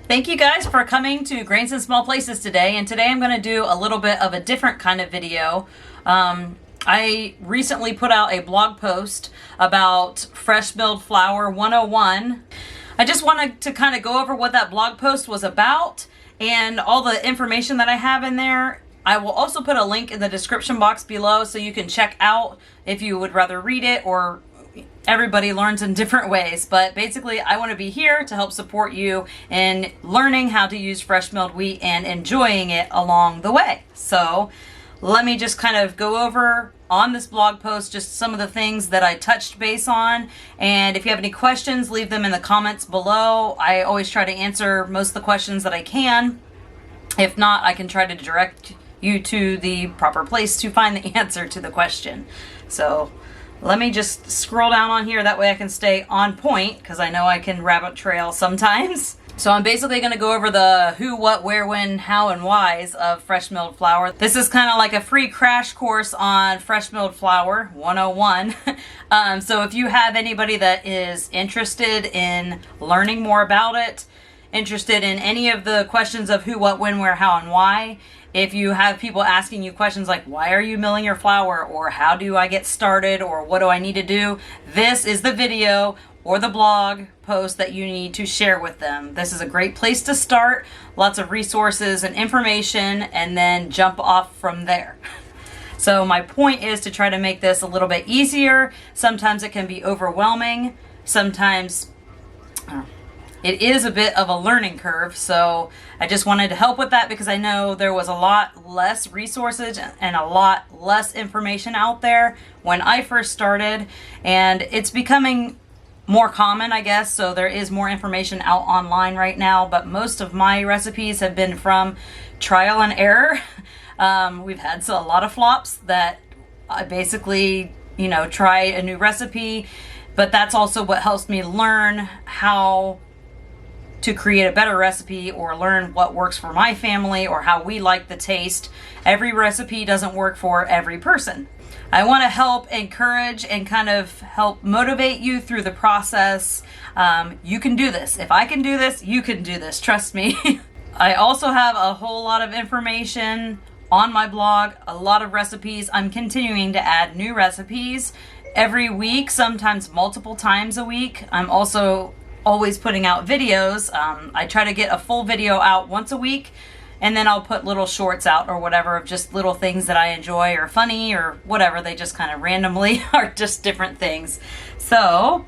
Thank you guys for coming to Grains in Small Places today. And today I'm going to do a little bit of a different kind of video. I recently put out a blog post about fresh milled flour 101. I just wanted to kind of go over what that blog post was about and all the information that I have in there. I will also put a link in the description box below so you can check out if you would rather read it, or everybody learns in different ways. But basically, I want to be here to help support you in learning how to use fresh milled wheat and enjoying it along the way. So let me just kind of go over on this blog post just some of the things that I touched base on. And if you have any questions, leave them in the comments below. I always try to answer most of the questions that I can. If not, I can try to direct you to the proper place to find the answer to the question. So let me just scroll down on here. That way I can stay on point, because I know I can rabbit trail sometimes. So I'm basically going to go over the who, what, where, when, how, and whys of fresh milled flour. This is kind of like a free crash course on fresh milled flour 101. So if you have anybody that is interested in learning more about it, interested in any of the questions of who, what, when, where, how, and why, if you have people asking you questions like, why are you milling your flour? Or how do I get started? Or what do I need to do? This is the video or the blog post that you need to share with them. This is a great place to start. Lots of resources and information, and then jump off from there. So my point is to try to make this a little bit easier. Sometimes it can be overwhelming. Sometimes it is a bit of a learning curve, so I just wanted to help with that because I know there was a lot less resources and a lot less information out there when I first started, and it's becoming more common, I guess, so there is more information out online right now, but most of my recipes have been from trial and error. We've had a lot of flops that I basically, try a new recipe, but that's also what helps me learn how to create a better recipe, or learn what works for my family or how we like the taste. Every recipe doesn't work for every person. I want to help encourage and kind of help motivate you through the process. You can do this. If I can do this, you can do this. Trust me. I also have a whole lot of information on my blog, a lot of recipes. I'm continuing to add new recipes every week, sometimes multiple times a week. I'm also always putting out videos. I try to get a full video out once a week, and then I'll put little shorts out or whatever of just little things that I enjoy or funny or whatever. They just kind of randomly are just different things. So,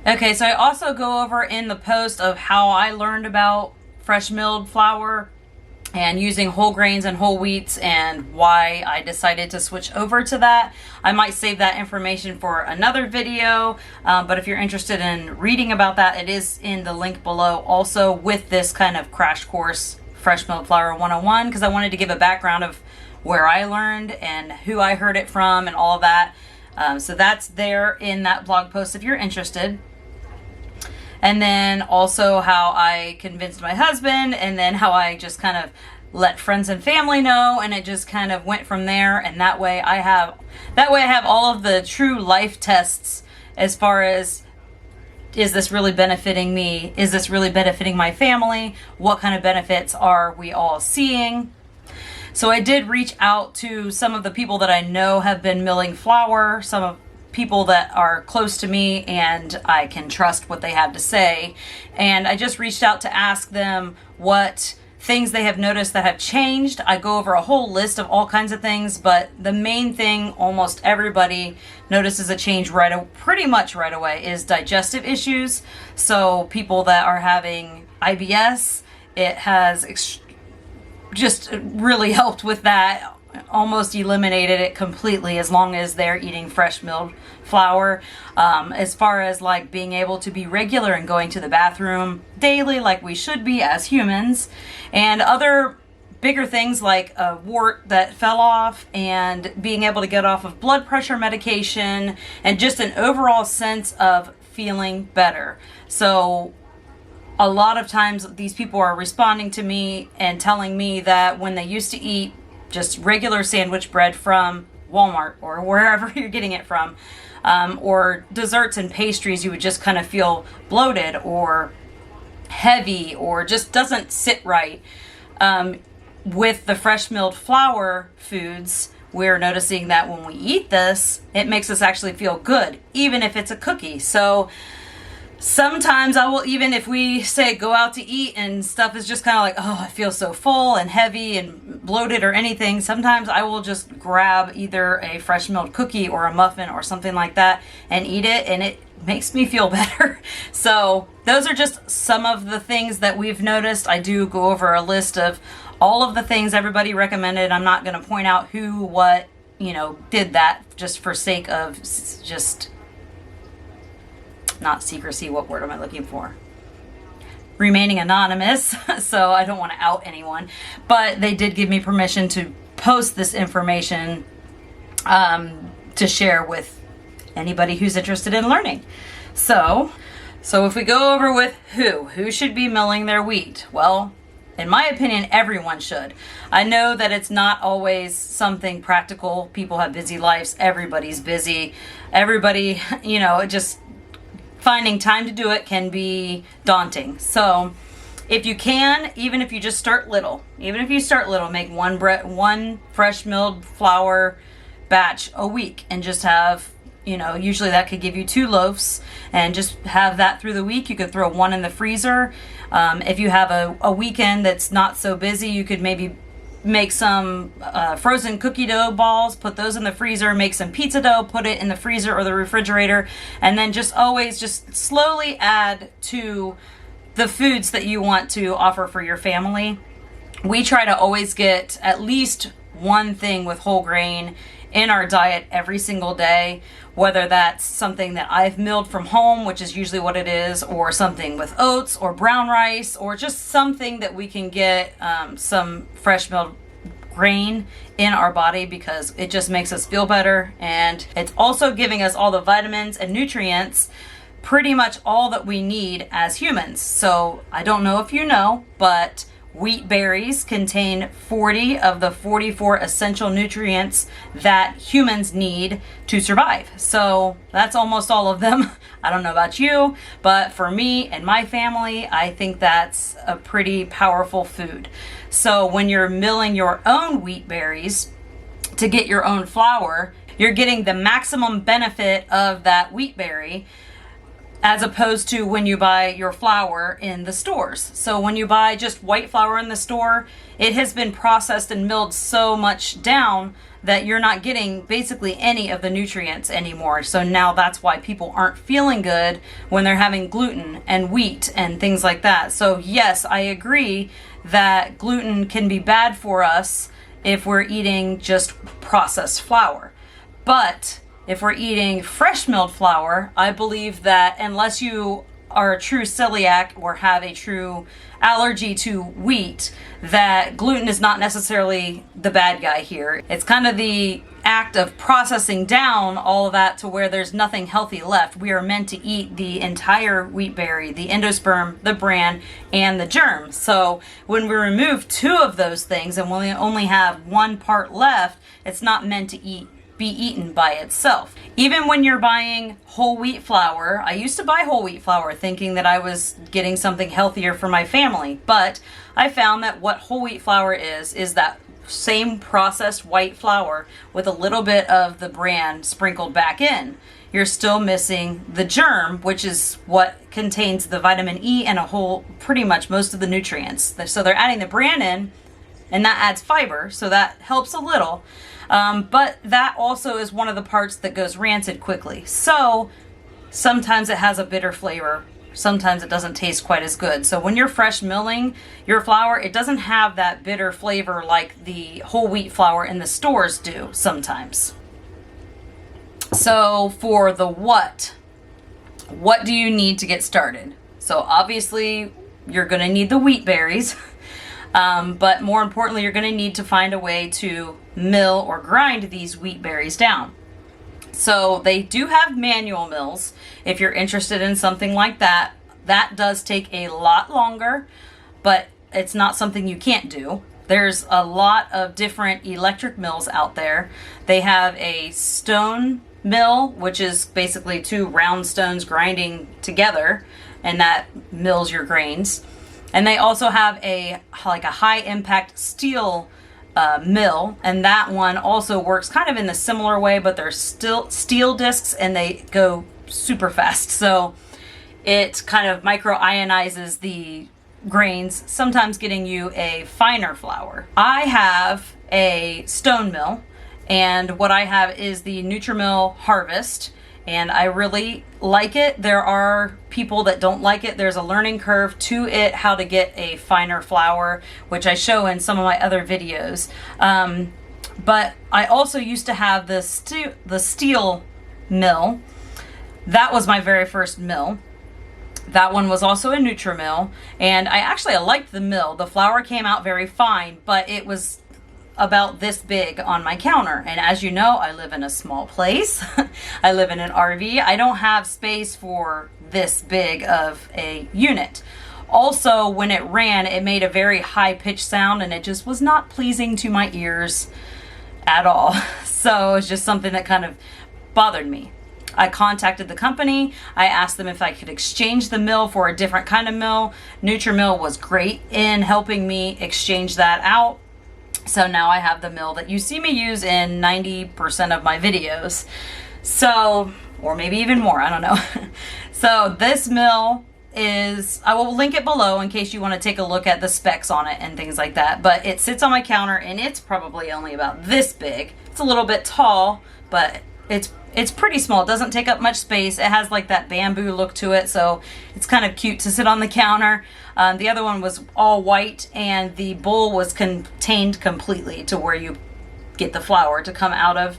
okay, so I also go over in the post of how I learned about fresh milled flour and using whole grains and whole wheats, and why I decided to switch over to that. I might save that information for another video, but if you're interested in reading about that, it is in the link below, also with this kind of crash course, Fresh Milled Flour 101, because I wanted to give a background of where I learned and who I heard it from and all of that. So that's there in that blog post if you're interested. And then also how I convinced my husband, and then how I just kind of let friends and family know, and it just kind of went from there. And that way I have all of the true life tests as far as, is this really benefiting me? Is this really benefiting my family? What kind of benefits are we all seeing? So I did reach out to some of the people that I know have been milling flour, some of people that are close to me and I can trust what they have to say. And I just reached out to ask them what things they have noticed that have changed. I go over a whole list of all kinds of things, but the main thing almost everybody notices a change pretty much right away is digestive issues. So people that are having IBS, it has just really helped with that. Almost eliminated it completely, as long as they're eating fresh milled flour. As far as like being able to be regular and going to the bathroom daily like we should be as humans, and other bigger things like a wart that fell off, and being able to get off of blood pressure medication, and just an overall sense of feeling better. So a lot of times these people are responding to me and telling me that when they used to eat just regular sandwich bread from Walmart or wherever you're getting it from, or desserts and pastries, you would just kind of feel bloated or heavy or just doesn't sit right. With the fresh milled flour foods, we're noticing that when we eat this, it makes us actually feel good, even if it's a cookie. So sometimes I will, even if we say go out to eat and stuff is just kind of like, oh, I feel so full and heavy and bloated or anything, sometimes I will just grab either a fresh milled cookie or a muffin or something like that and eat it, and it makes me feel better. So those are just some of the things that we've noticed. I do go over a list of all of the things everybody recommended. I'm not going to point out who, what, did that, just for sake of just not secrecy. What word am I looking for? Remaining anonymous. So I don't want to out anyone, but they did give me permission to post this information to share with anybody who's interested in learning. So if we go over with who should be milling their wheat, well, in my opinion, everyone should. I know that it's not always something practical. People have busy lives. Everybody's busy. Everybody, just finding time to do it can be daunting. So if you can, even if you just start little, make one fresh milled flour batch a week and just have, usually that could give you 2 loaves, and just have that through the week. You could throw one in the freezer. If you have a weekend that's not so busy, you could maybe make some frozen cookie dough balls, put those in the freezer, make some pizza dough, put it in the freezer or the refrigerator, and then just slowly add to the foods that you want to offer for your family. We try to always get at least one thing with whole grain in our diet every single day, whether that's something that I've milled from home, which is usually what it is, or something with oats or brown rice, or just something that we can get some fresh milled grain in our body, because it just makes us feel better. And it's also giving us all the vitamins and nutrients, pretty much all that we need as humans. So I don't know if you know, but wheat berries contain 40 of the 44 essential nutrients that humans need to survive. So that's almost all of them. I don't know about you, but for me and my family, I think that's a pretty powerful food. So when you're milling your own wheat berries to get your own flour, you're getting the maximum benefit of that wheat berry, as opposed to when you buy your flour in the stores. So when you buy just white flour in the store, it has been processed and milled so much down that you're not getting basically any of the nutrients anymore. So now that's why people aren't feeling good when they're having gluten and wheat and things like that. So yes, I agree that gluten can be bad for us if we're eating just processed flour. But if we're eating fresh milled flour, I believe that unless you are a true celiac or have a true allergy to wheat, that gluten is not necessarily the bad guy here. It's kind of the act of processing down all of that to where there's nothing healthy left. We are meant to eat the entire wheat berry, the endosperm, the bran, and the germ. So when we remove 2 of those things and we only have 1 part left, it's not meant to be eaten by itself. Even when you're buying whole wheat flour, I used to buy whole wheat flour thinking that I was getting something healthier for my family, but I found that what whole wheat flour is that same processed white flour with a little bit of the bran sprinkled back in. You're still missing the germ, which is what contains the vitamin E and pretty much most of the nutrients. So they're adding the bran in, and that adds fiber, so that helps a little. But that also is one of the parts that goes rancid quickly. So sometimes it has a bitter flavor. Sometimes it doesn't taste quite as good. So when you're fresh milling your flour, it doesn't have that bitter flavor like the whole wheat flour in the stores do sometimes. So for the what do you need to get started? So obviously you're going to need the wheat berries. But more importantly, you're going to need to find a way to mill or grind these wheat berries down. So they do have manual mills. If you're interested in something like that, that does take a lot longer, but it's not something you can't do. There's a lot of different electric mills out there. They have a stone mill, which is basically 2 round stones grinding together. and that mills your grains. And they also have a high impact steel mill, and that one also works kind of in the similar way, but they're still steel discs and they go super fast. So it kind of micro ionizes the grains, sometimes getting you a finer flour. I have a stone mill, and what I have is the Nutrimill Harvest, and I really like it. There are people that don't like it. There's a learning curve to it, how to get a finer flour, which I show in some of my other videos. But I also used to have the steel mill. That was my very first mill. That one was also a Nutrimill, and I liked the mill. The flour came out very fine, but it was about this big on my counter. And as you know, I live in a small place. I live in an RV. I don't have space for this big of a unit. Also, when it ran, it made a very high-pitched sound, and it just was not pleasing to my ears at all. So it was just something that kind of bothered me. I contacted the company. I asked them if I could exchange the mill for a different kind of mill. Nutrimill was great in helping me exchange that out. So now I have the mill that you see me use in 90% of my videos. So, or maybe even more, I don't know. So this mill is, I will link it below in case you want to take a look at the specs on it and things like that. But it sits on my counter, and it's probably only about this big. It's a little bit tall, but it's pretty small. It doesn't take up much space. It has like that bamboo look to it, so it's kind of cute to sit on the counter. The other one was all white, and the bowl was contained completely to where you get the flour to come out of.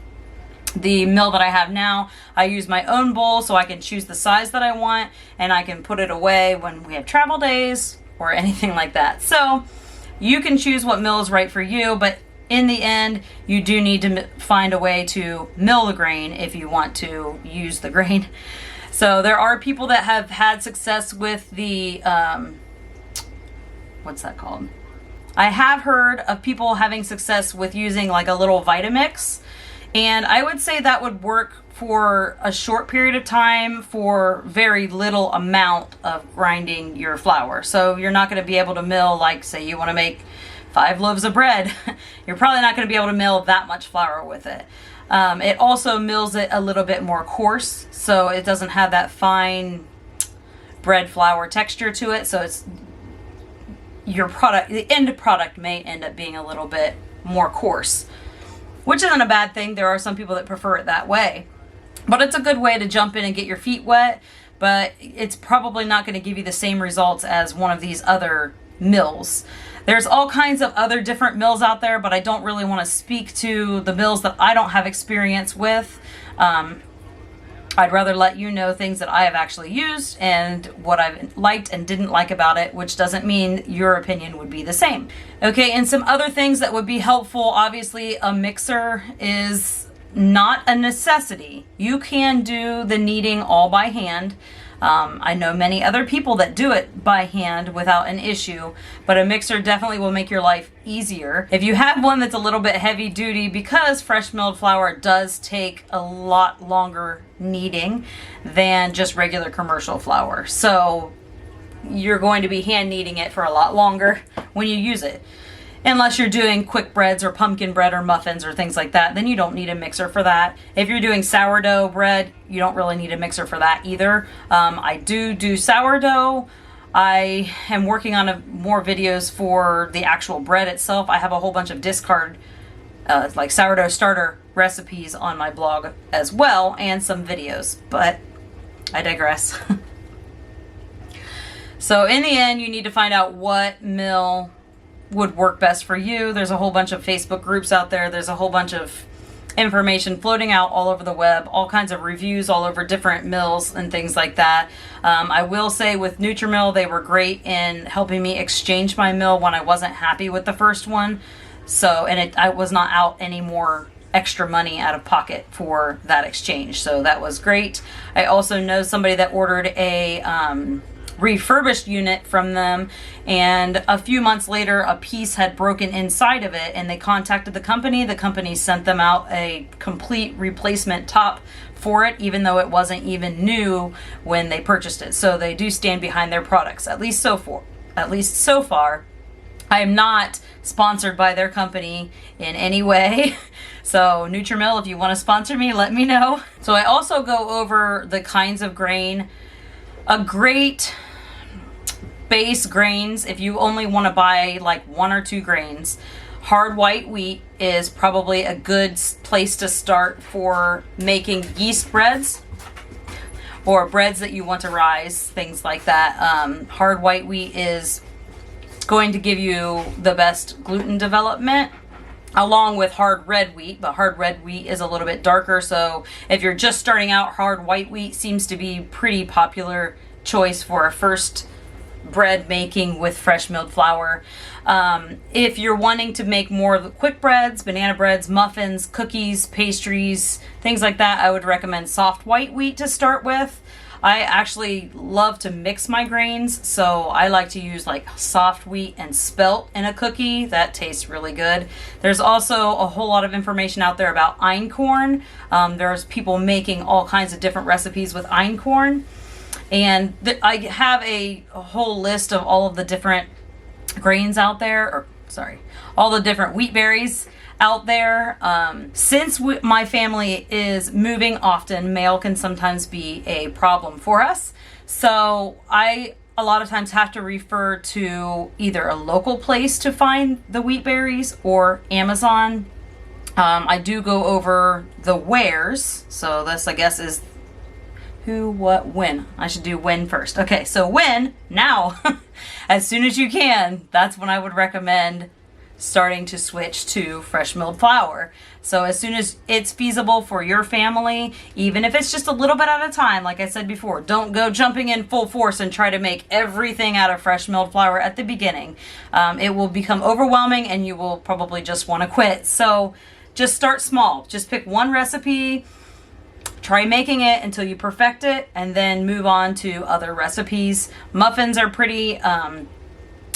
The mill that I have now, I use my own bowl, so I can choose the size that I want, and I can put it away when we have travel days or anything like that. So you can choose what mill is right for you, but in the end, you do need to find a way to mill the grain if you want to use the grain. So there are people that have had success with the, what's that called? I have heard of people having success with using like a little Vitamix, and I would say that would work for a short period of time for very little amount of grinding your flour. So you're not going to be able to mill, like say you want to make 5 loaves of bread. You're probably not going to be able to mill that much flour with it. It also mills it a little bit more coarse, so it doesn't have that fine bread flour texture to it. So it's your product, the end product may end up being a little bit more coarse, which isn't a bad thing. There are some people that prefer it that way, but it's a good way to jump in and get your feet wet. But it's probably not going to give you the same results as one of these other mills. There's all kinds of other different mills out there, but I don't really want to speak to the mills that I don't have experience with. I'd rather let you know things that I have actually used and what I've liked and didn't like about it, which doesn't mean your opinion would be the same. Okay, and some other things that would be helpful. Obviously, a mixer is not a necessity. You can do the kneading all by hand. I know many other people that do it by hand without an issue, but a mixer definitely will make your life easier. If you have one that's a little bit heavy duty, because fresh milled flour does take a lot longer kneading than just regular commercial flour. So you're going to be hand kneading it for a lot longer when you use it. Unless you're doing quick breads or pumpkin bread or muffins or things like that, then you don't need a mixer for that. If you're doing sourdough bread, you don't really need a mixer for that either. I do sourdough. I am working on more videos for the actual bread itself. I have a whole bunch of discard, like sourdough starter recipes on my blog as well, and some videos, but I digress. So in the end, you need to find out what mill would work best for you. There's a whole bunch of Facebook groups out there. There's a whole bunch of information floating out all over the web, all kinds of reviews all over different mills and things like that. I will say with Nutrimill, they were great in helping me exchange my mill when I wasn't happy with the first one. So, and I was not out any more extra money out of pocket for that exchange. So that was great. I also know somebody that ordered a refurbished unit from them, and a few months later a piece had broken inside of it, and they contacted the company. The company sent them out a complete replacement top for it, even though it wasn't even new when they purchased it. So they do stand behind their products, at least so far. I am not sponsored by their company in any way. So Nutrimil, if you want to sponsor me, let me know. So I also go over the kinds of grain. A great base grains, if you only want to buy like 1 or 2 grains, hard white wheat is probably a good place to start for making yeast breads or breads that you want to rise, things like that. Hard white wheat is going to give you the best gluten development, along with hard red wheat, but hard red wheat is a little bit darker. So if you're just starting out, hard white wheat seems to be pretty popular choice for a first bread making with fresh milled flour. If you're wanting to make more of the quick breads, banana breads, muffins, cookies, pastries, things like that, I would recommend soft white wheat to start with. I actually love to mix my grains, so I like to use like soft wheat and spelt in a cookie. That tastes really good. There's also a whole lot of information out there about einkorn. There's people making all kinds of different recipes with einkorn. And I have a whole list of all of the different grains out there, or sorry, all the different wheat berries out there. Since my family is moving often, mail can sometimes be a problem for us. So I a lot of times have to refer to either a local place to find the wheat berries or Amazon. I do go over the wheres. So this, I guess, is who, what, when. I should do when first. Okay, so when, now, as soon as you can, that's when I would recommend starting to switch to fresh milled flour. So as soon as it's feasible for your family, even if it's just a little bit at a time, like I said before, don't go jumping in full force and try to make everything out of fresh milled flour at the beginning. It will become overwhelming and you will probably just want to quit. So just start small. Just pick one recipe, try making it until you perfect it, and then move on to other recipes. Muffins are pretty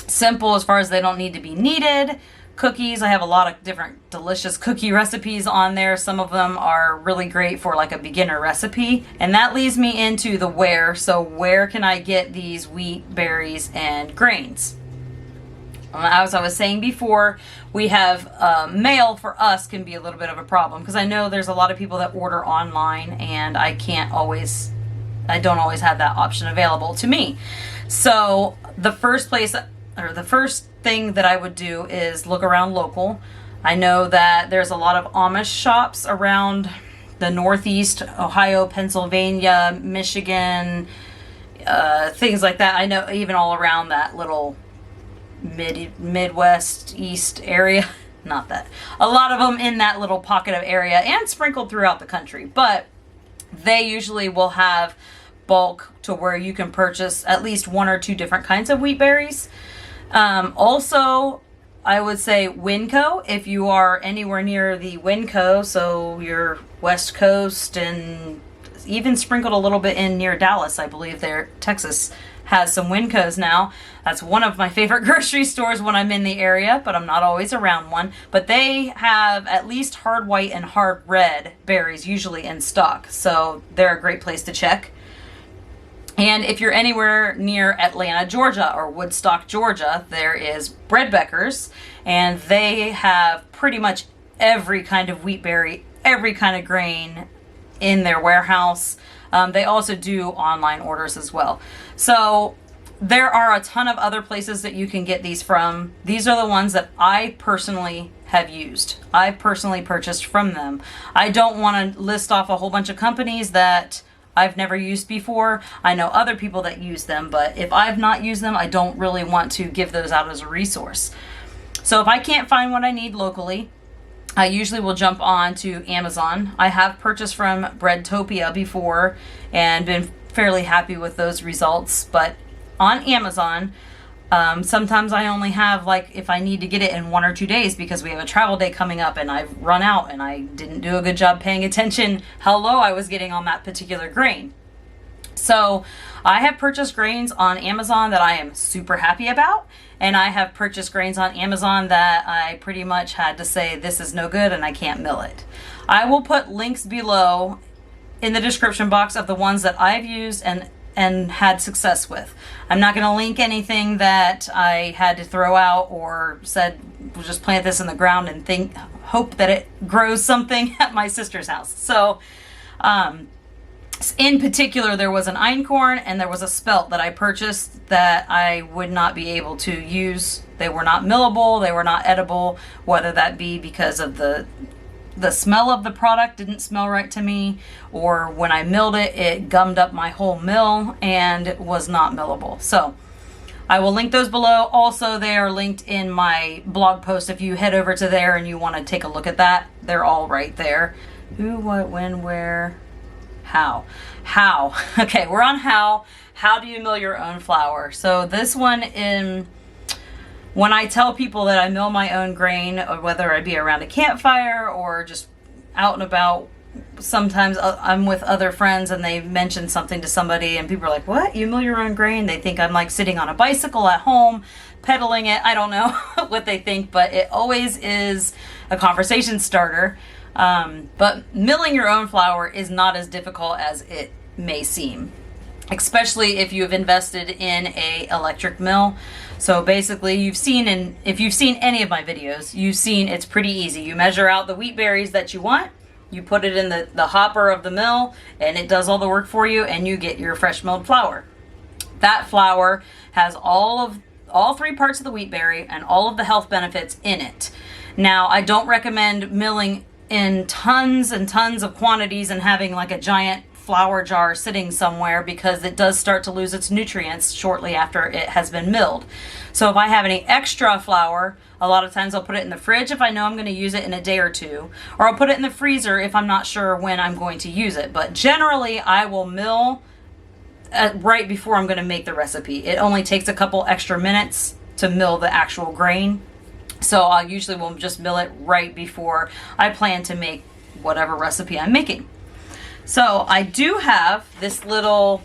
simple as far as they don't need to be kneaded. Cookies, I have a lot of different delicious cookie recipes on there. Some of them are really great for like a beginner recipe. And that leads me into the where. So where can I get these wheat, berries, and grains? As I was saying before, we have mail for us can be a little bit of a problem, because I know there's a lot of people that order online and I don't always have that option available to me. So the first thing that I would do is look around local. I know that there's a lot of Amish shops around the Northeast, Ohio, Pennsylvania, Michigan, things like that. I know even all around that little Midwest East area. Not that. A lot of them in that little pocket of area and sprinkled throughout the country. But they usually will have bulk to where you can purchase at least 1 or 2 different kinds of wheat berries. Also, I would say Winco, if you are anywhere near the Winco, so your West Coast and even sprinkled a little bit in near Dallas, I believe there, Texas has some Wincos now. That's one of my favorite grocery stores when I'm in the area, but I'm not always around one. But they have at least hard white and hard red berries usually in stock, so they're a great place to check. And if you're anywhere near Atlanta, Georgia, or Woodstock, Georgia, there is Breadbeckers, and they have pretty much every kind of wheat berry, every kind of grain in their warehouse. They also do online orders as well. So there are a ton of other places that you can get these from. These are the ones that I personally have used. I've personally purchased from them. I don't want to list off a whole bunch of companies that I've never used before. I know other people that use them, but if I've not used them, I don't really want to give those out as a resource. So if I can't find what I need locally, I usually will jump on to Amazon. I have purchased from Breadtopia before and been fairly happy with those results, but on Amazon, sometimes I only have, like, if I need to get it in 1 or 2 days because we have a travel day coming up and I've run out and I didn't do a good job paying attention how low I was getting on that particular grain. So I have purchased grains on Amazon that I am super happy about, and I have purchased grains on Amazon that I pretty much had to say this is no good and I can't mill it. I will put links below in the description box of the ones that I've used and had success with. I'm not going to link anything that I had to throw out or said, we'll just plant this in the ground and hope that it grows something at my sister's house. So, in particular, there was an einkorn and there was a spelt that I purchased that I would not be able to use. They were not millable, they were not edible, whether that be because of the smell of the product didn't smell right to me, or when I milled it, it gummed up my whole mill and was not millable. So I will link those below. Also, they are linked in my blog post. If you head over to there and you want to take a look at that, they're all right there. Who, what, when, where, how. Okay, we're on how. How do you mill your own flour? So this one, when I tell people that I mill my own grain, or whether I be around a campfire or just out and about, sometimes I'm with other friends and they mention something to somebody and people are like, what? You mill your own grain? They think I'm like sitting on a bicycle at home, pedaling it. I don't know what they think, but it always is a conversation starter. But milling your own flour is not as difficult as it may seem, especially if you have invested in a electric mill. So basically if you've seen any of my videos, you've seen it's pretty easy. You measure out the wheat berries that you want, you put it in the hopper of the mill, and it does all the work for you, and you get your fresh milled flour. That flour has all three parts of the wheat berry and all of the health benefits in it. Now, I don't recommend milling in tons and tons of quantities and having like a giant flour jar sitting somewhere, because it does start to lose its nutrients shortly after it has been milled. So if I have any extra flour, a lot of times I'll put it in the fridge if I know I'm going to use it in a day or two, or I'll put it in the freezer if I'm not sure when I'm going to use it. But generally I will mill right before I'm going to make the recipe. It only takes a couple extra minutes to mill the actual grain. So I usually will just mill it right before I plan to make whatever recipe I'm making. So I do have this little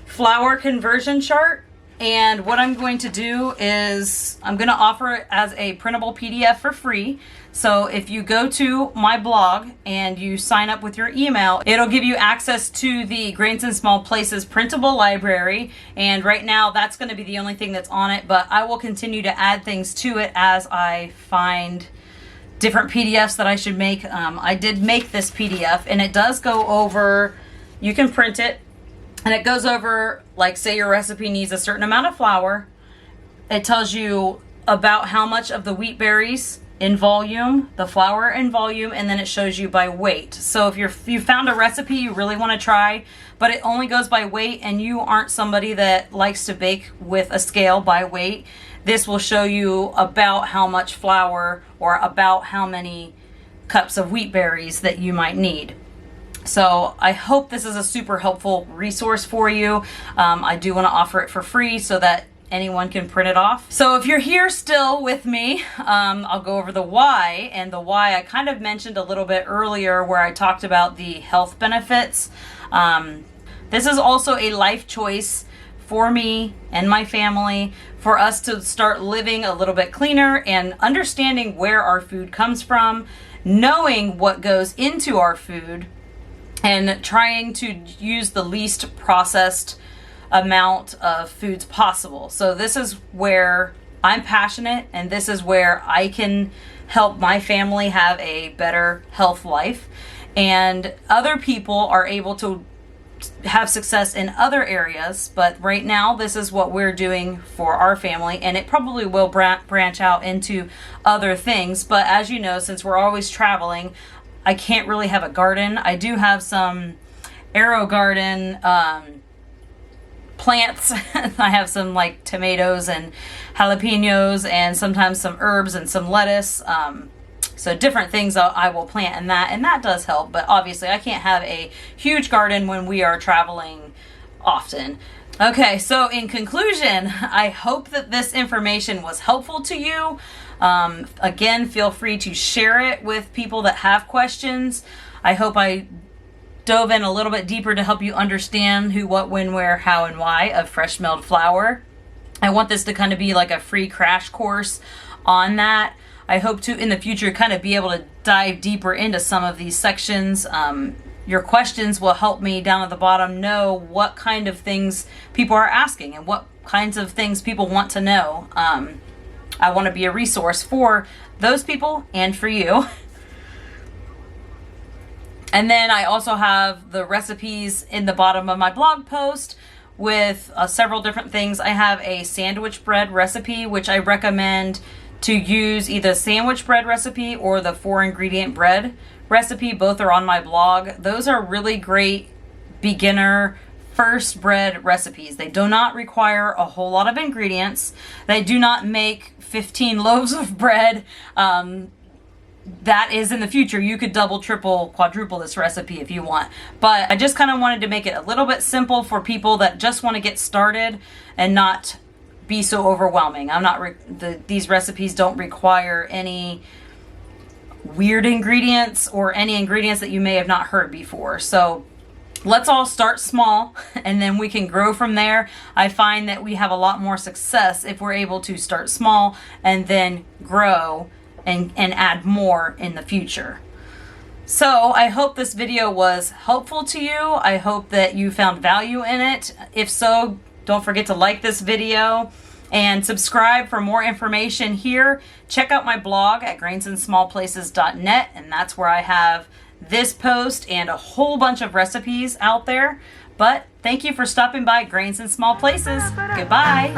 flour conversion chart, and what I'm going to do is I'm going to offer it as a printable PDF for free. So if you go to my blog and you sign up with your email, it'll give you access to the Grains in Small Places printable library. And right now that's going to be the only thing that's on it, but I will continue to add things to it as I find different PDFs that I should make. I did make this PDF, and it does go over, you can print it, and it goes over, like, say your recipe needs a certain amount of flour. It tells you about how much of the wheat berries in volume, the flour in volume, and then it shows you by weight. So if you found a recipe you really want to try, but it only goes by weight, and you aren't somebody that likes to bake with a scale by weight, this will show you about how much flour or about how many cups of wheat berries that you might need. So I hope this is a super helpful resource for you. I do want to offer it for free so that anyone can print it off. So if you're here still with me, I'll go over the why. And the why I kind of mentioned a little bit earlier, where I talked about the health benefits. This is also a life choice for me and my family, for us to start living a little bit cleaner and understanding where our food comes from, knowing what goes into our food, and trying to use the least processed amount of foods possible. So this is where I'm passionate, and this is where I can help my family have a better health life, and other people are able to have success in other areas. But right now this is what we're doing for our family, and it probably will branch out into other things. But as you know, since we're always traveling, I can't really have a garden. I do have some Aero Garden plants. I have some like tomatoes and jalapenos, and sometimes some herbs and some lettuce. So different things I will plant in that, and that does help. But obviously I can't have a huge garden when we are traveling often. Okay, so in conclusion, I hope that this information was helpful to you. Again, feel free to share it with people that have questions. I hope I dove in a little bit deeper to help you understand who, what, when, where, how, and why of fresh milled flour. I want this to kind of be like a free crash course on that. I hope to, in the future, kind of be able to dive deeper into some of these sections. your questions will help me down at the bottom know what kind of things people are asking and what kinds of things people want to know. I want to be a resource for those people and for you. And then I also have the recipes in the bottom of my blog post with several different things. I have a sandwich bread recipe, which I recommend to use either sandwich bread recipe or the 4-ingredient bread recipe. Both are on my blog. Those are really great beginner first bread recipes. They do not require a whole lot of ingredients. They do not make 15 loaves of bread. That is in the future. You could double, triple, quadruple this recipe if you want. But I just kind of wanted to make it a little bit simple for people that just want to get started and not be so overwhelming. These recipes don't require any weird ingredients or any ingredients that you may have not heard before. So let's all start small and then we can grow from there. I find that we have a lot more success if we're able to start small and then grow and add more in the future. So I hope this video was helpful to you. I hope that you found value in it. If so, don't forget to like this video and subscribe for more information here. Check out my blog at grainsandsmallplaces.net, and that's where I have this post and a whole bunch of recipes out there. But thank you for stopping by Grains and Small Places. Goodbye.